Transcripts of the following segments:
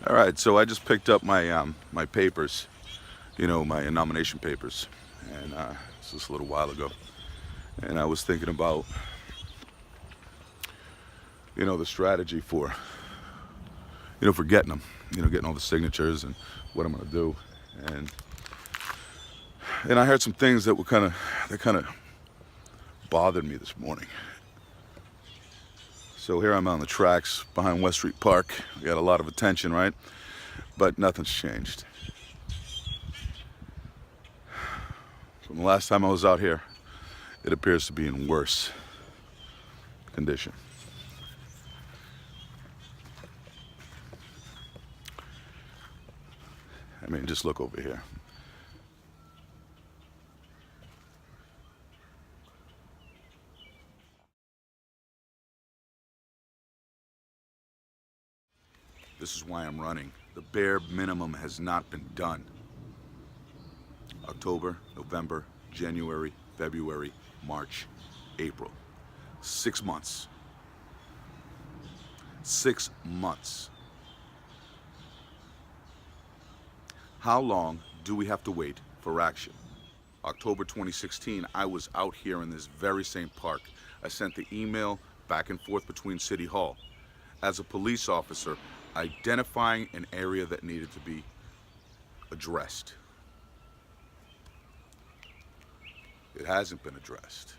All right, so I just picked up my papers, my nomination papers, and this was a little while ago, and I was thinking about, the strategy for getting them, getting all the signatures and what I'm gonna do, and I heard some things that kind of bothered me this morning. So here I'm on the tracks behind West Street Park. We got a lot of attention, right? But nothing's changed. From the last time I was out here, it appears to be in worse condition. I mean, just look over here. This is why I'm running. The bare minimum has not been done. October, November, January, February, March, April. 6 months. 6 months. How long do we have to wait for action? October 2016, I was out here in this very same park. I sent the email back and forth between City Hall. As a police officer, identifying an area that needed to be addressed. It hasn't been addressed.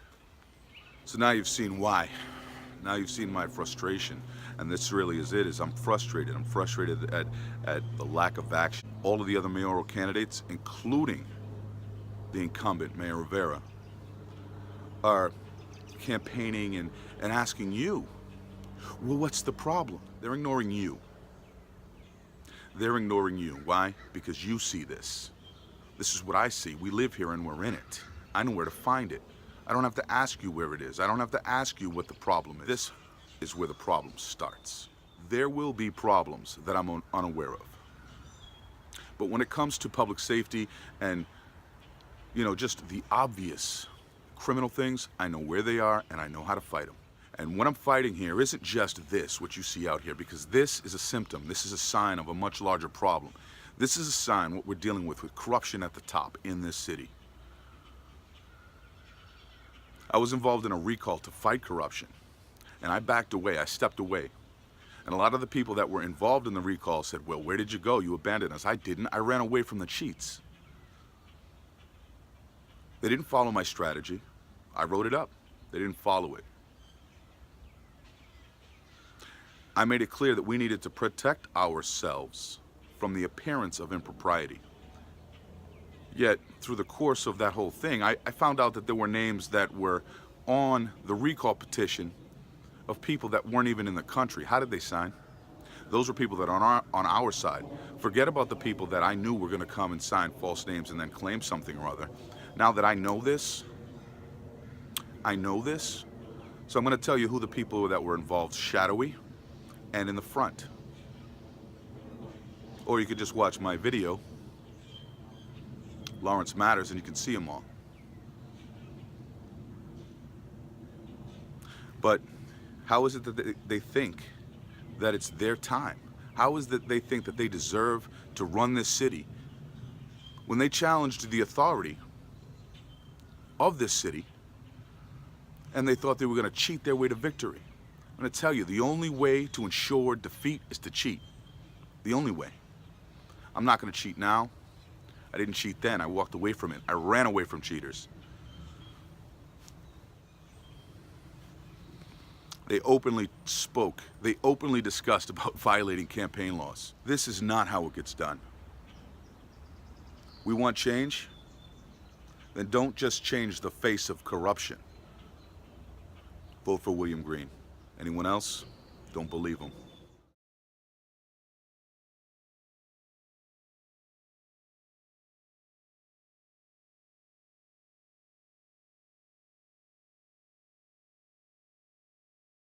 So now you've seen why. Now you've seen my frustration. And this really is it, is I'm frustrated. I'm frustrated at the lack of action. All of the other mayoral candidates, including the incumbent, Mayor Rivera, are campaigning and asking you, well, what's the problem? They're ignoring you. They're ignoring you. Why? Because you see this. This is what I see. We live here and we're in it. I know where to find it. I don't have to ask you where it is. I don't have to ask you what the problem is. This is where the problem starts. There will be problems that I'm unaware of. But when it comes to public safety and, just the obvious criminal things, I know where they are and I know how to fight them. And what I'm fighting here isn't just this, what you see out here, because this is a symptom. This is a sign of a much larger problem. This is a sign what we're dealing with corruption at the top in this city. I was involved in a recall to fight corruption, and I backed away. I stepped away. And a lot of the people that were involved in the recall said, well, where did you go? You abandoned us. I didn't. I ran away from the cheats. They didn't follow my strategy. I wrote it up. They didn't follow it. I made it clear that we needed to protect ourselves from the appearance of impropriety. Yet, through the course of that whole thing, I found out that there were names that were on the recall petition of people that weren't even in the country. How did they sign? Those were people that are on our side. Forget about the people that I knew were going to come and sign false names and then claim something or other. Now that I know this, so I'm going to tell you who the people that were involved shadowy and in the front. Or you could just watch my video, Lawrence Matters, and you can see them all. But how is it that they think that it's their time? How is it that they think that they deserve to run this city when they challenged the authority of this city and they thought they were going to cheat their way to victory? I'm going to tell you, the only way to ensure defeat is to cheat. The only way. I'm not going to cheat now. I didn't cheat then. I walked away from it. I ran away from cheaters. They openly spoke. They openly discussed about violating campaign laws. This is not how it gets done. We want change? Then don't just change the face of corruption. Vote for William Green. Anyone else? Don't believe him.